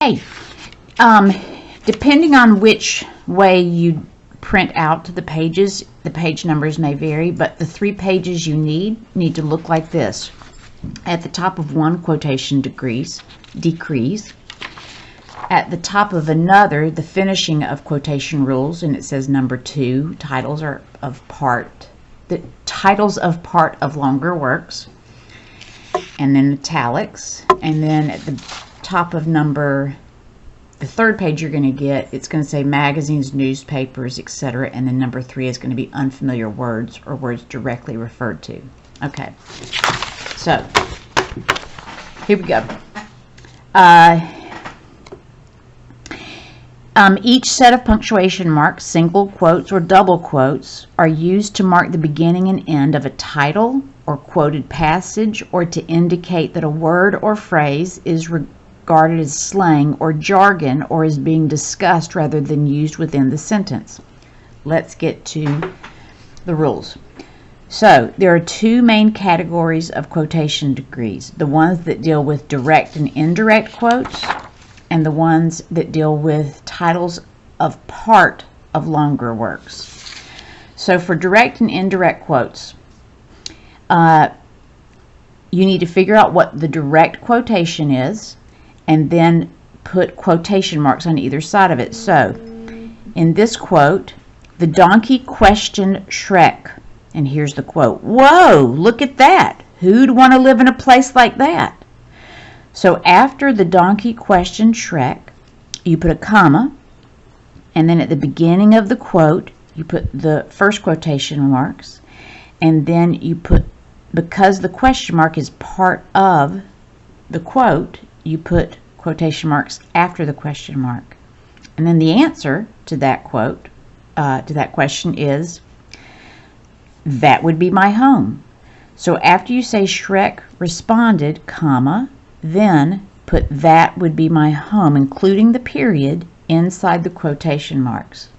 Hey, depending on which way you print out the pages, the page numbers may vary, but the 3 pages you need to look like this. At the top of one, quotation decrease. At the top of another, the finishing of quotation rules, and it says number 2, titles of part of longer works, and then italics, and then at the top of the 3rd page you're going to get, it's going to say magazines, newspapers, etc., and then number 3 is going to be unfamiliar words or words directly referred to. Okay, so here we go. Each set of punctuation marks, single quotes or double quotes, are used to mark the beginning and end of a title or quoted passage, or to indicate that a word or phrase is regarded as slang or jargon, or is being discussed rather than used within the sentence. Let's get to the rules. So there are 2 main categories of quotation degrees: the ones that deal with direct and indirect quotes, and the ones that deal with titles of part of longer works. So for direct and indirect quotes, you need to figure out what the direct quotation is, and then put quotation marks on either side of it. So in this quote, the donkey questioned Shrek, and here's the quote. Whoa, look at that. Who'd want to live in a place like that? So after the donkey questioned Shrek, you put a comma, and then at the beginning of the quote, you put the first quotation marks, and then you put, because the question mark is part of the quote, you put quotation marks after the question mark. And then the answer to that quote, to that question is, that would be my home. So after you say Shrek responded, comma, then put that would be my home, including the period, inside the quotation marks.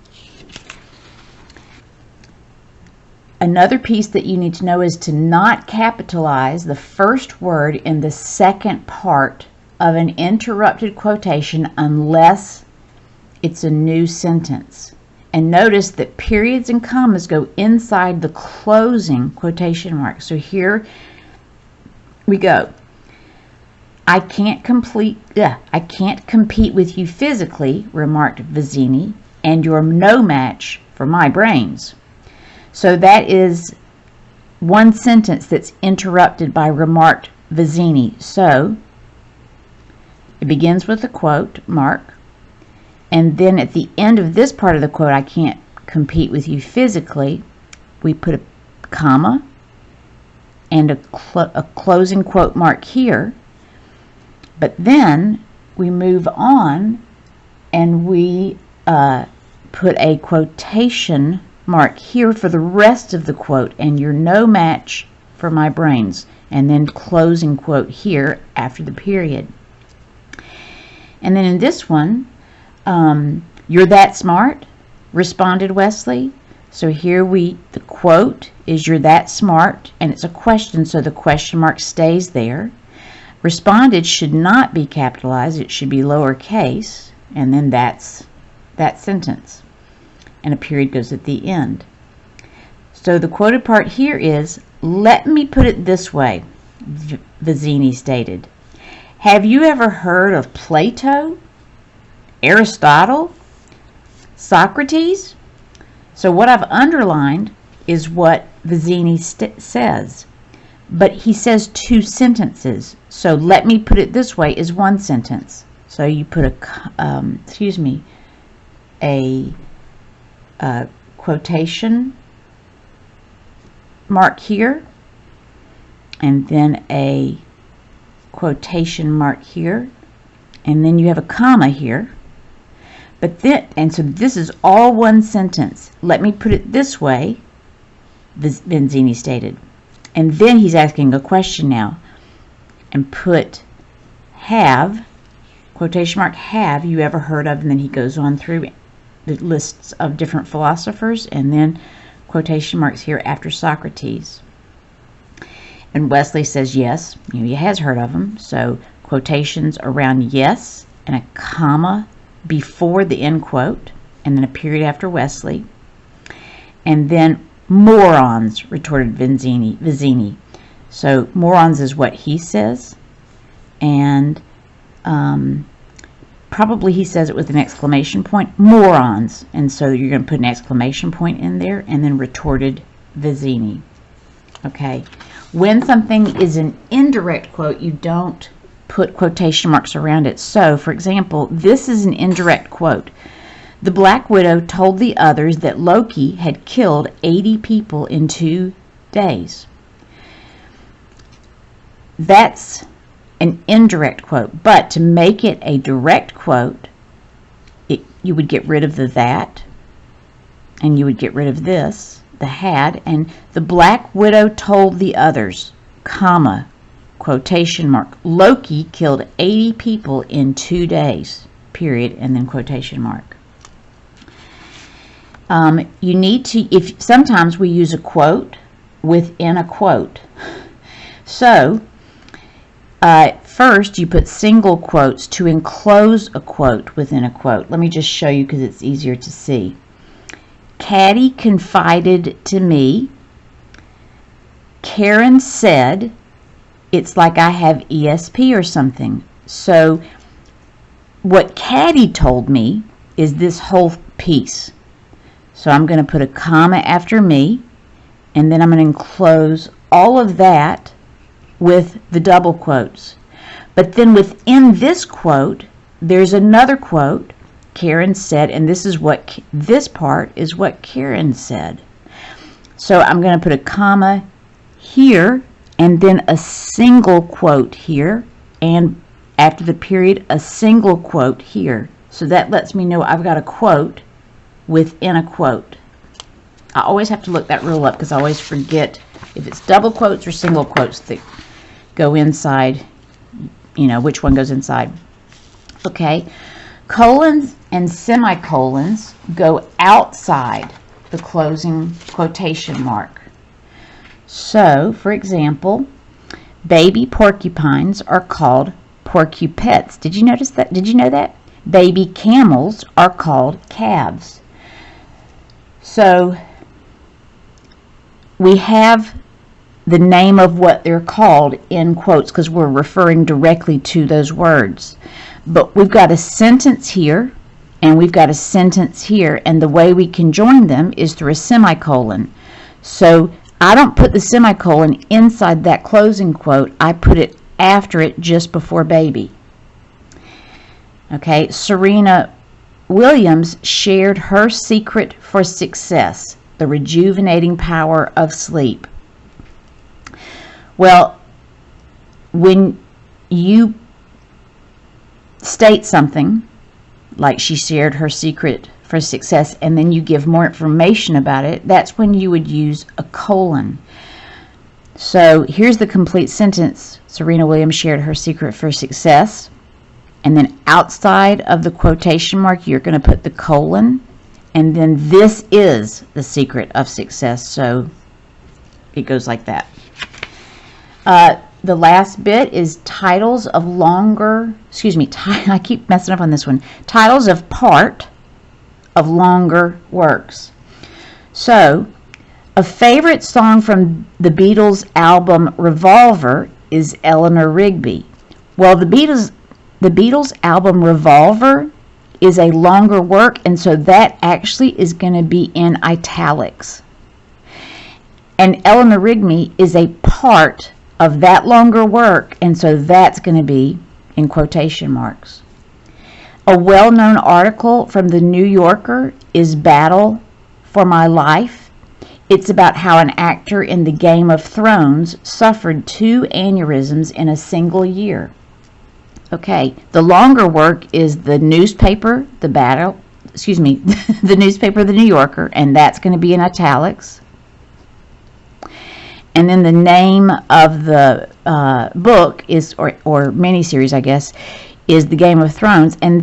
Another piece that you need to know is to not capitalize the first word in the second part of an interrupted quotation unless it's a new sentence. And notice that periods and commas go inside the closing quotation marks. So here we go. I can't compete with you physically, remarked Vizzini, and you're no match for my brains. So that is one sentence that's interrupted by remarked Vizzini. So it begins with a quote mark, and then at the end of this part of the quote, I can't compete with you physically, we put a comma and a closing quote mark here. But then we move on and we put a quotation mark here for the rest of the quote, and you're no match for my brains, and then closing quote here after the period. And then in this one, you're that smart, responded Wesley. So here the quote is you're that smart, and it's a question, so the question mark stays there. Responded should not be capitalized, it should be lowercase, and then that's that sentence. And a period goes at the end. So the quoted part here is, let me put it this way, Vizzini stated. Have you ever heard of Plato, Aristotle, Socrates? So what I've underlined is what Vizzini says. But he says 2 sentences. So let me put it this way is 1 sentence. So you put a quotation mark here, and then a quotation mark here, and then you have a comma here. But then, and so this is all 1 sentence. Let me put it this way, Vizzini stated. And then he's asking a question now, and put have, quotation mark, have you ever heard of, and then he goes on through the lists of different philosophers, and then quotation marks here after Socrates. And Wesley says yes, he has heard of them, so quotations around yes, and a comma before the end quote, and then a period after Wesley. And then morons, retorted Vizzini. So morons is what he says, and probably he says it with an exclamation point, morons. And so you're going to put an exclamation point in there, and then retorted Vizzini. Okay. When something is an indirect quote, you don't put quotation marks around it. So, for example, this is an indirect quote. The Black Widow told the others that Loki had killed 80 people in 2 days. That's an indirect quote. But to make it a direct quote, you would get rid of the that, and you would get rid of this, the had, and the Black Widow told the others, comma, quotation mark, Loki killed 80 people in 2 days, period, and then quotation mark. You need to, sometimes we use a quote within a quote. So, first you put single quotes to enclose a quote within a quote. Let me just show you because it's easier to see. Caddy confided to me. Karen said, it's like I have ESP or something. So what Caddy told me is this whole piece. So I'm going to put a comma after me, and then I'm going to enclose all of that with the double quotes. But then within this quote, there's another quote. Karen said, and this part is what Karen said. So I'm going to put a comma here, and then a single quote here, and after the period, a single quote here. So that lets me know I've got a quote within a quote. I always have to look that rule up because I always forget if it's double quotes or single quotes that go inside, which one goes inside. Okay. Colons and semicolons go outside the closing quotation mark. So, for example, baby porcupines are called porcupets. Did you notice that? Did you know that? Baby camels are called calves. So, we have the name of what they're called in quotes because we're referring directly to those words. But we've got a sentence here, and we've got a sentence here, and the way we can join them is through a semicolon. So I don't put the semicolon inside that closing quote. I put it after it just before baby. Okay, Serena Williams shared her secret for success, the rejuvenating power of sleep. Well, when you state something like she shared her secret for success and then you give more information about it, that's when you would use a colon. So here's the complete sentence. Serena Williams shared her secret for success, and then outside of the quotation mark you're going to put the colon, and then this is the secret of success. So it goes like that. The last bit is titles of I keep messing up on this one. Titles of part of longer works. So, a favorite song from the Beatles album Revolver is Eleanor Rigby. Well, the Beatles album Revolver is a longer work, and so that actually is going to be in italics. And Eleanor Rigby is a part of that longer work, and so that's going to be in quotation marks. A well-known article from the New Yorker is Battle for My Life. It's about how an actor in the Game of Thrones suffered 2 aneurysms in a single year. Okay, the longer work is the newspaper, the newspaper, the New Yorker, and that's going to be in italics. And then the name of the book is, or miniseries, I guess, is The Game of Thrones. And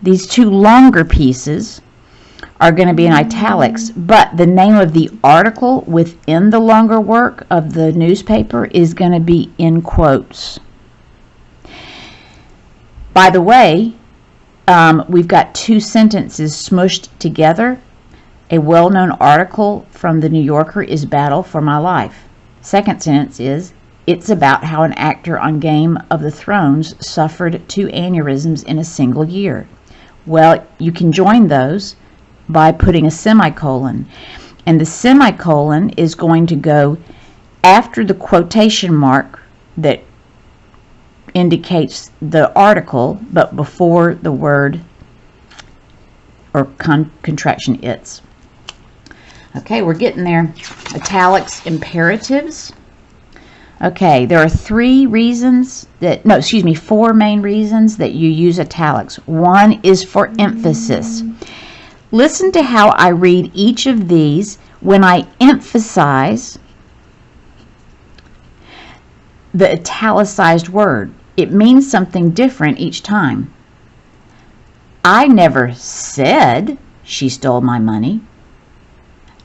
these 2 longer pieces are going to be in italics. But the name of the article within the longer work of the newspaper is going to be in quotes. By the way, we've got two sentences smushed together. A well-known article from the New Yorker is Battle for My Life. Second sentence is, it's about how an actor on Game of the Thrones suffered 2 aneurysms in a single year. Well, you can join those by putting a semicolon. And the semicolon is going to go after the quotation mark that indicates the article, but before the word or contraction it's. Okay, we're getting there. Italics, imperatives. Okay, there are 4 main reasons that you use italics. One is for emphasis. Listen to how I read each of these when I emphasize the italicized word. It means something different each time. I never said she stole my money.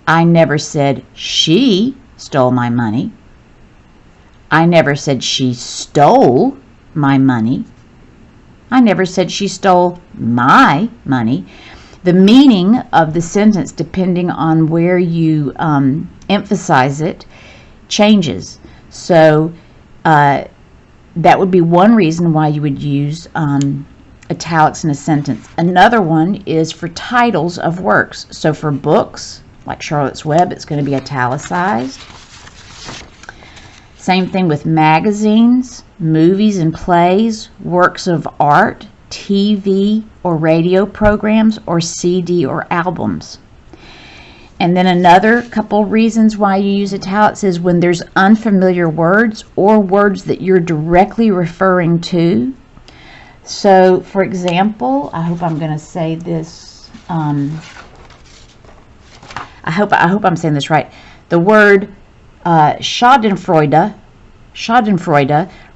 I never said she stole my money. I never said she stole my money. I never said she stole my money. The meaning of the sentence, depending on where you emphasize it, changes. So that would be one reason why you would use italics in a sentence. Another one is for titles of works. So for books, like Charlotte's Web, it's going to be italicized. Same thing with magazines, movies and plays, works of art, TV or radio programs, or CD or albums. And then another couple reasons why you use italics is when there's unfamiliar words or words that you're directly referring to. So, for example, I hope I'm going to say this. I hope I'm saying this right. The word Schadenfreude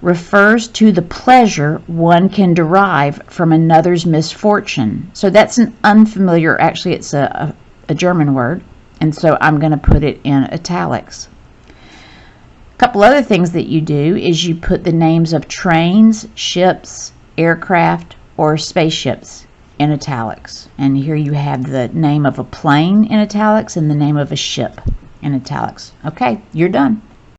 refers to the pleasure one can derive from another's misfortune. So that's an unfamiliar, actually it's a German word, and so I'm going to put it in italics. A couple other things that you do is you put the names of trains, ships, aircraft, or spaceships in italics. And here you have the name of a plane in italics and the name of a ship in italics. Okay, you're done.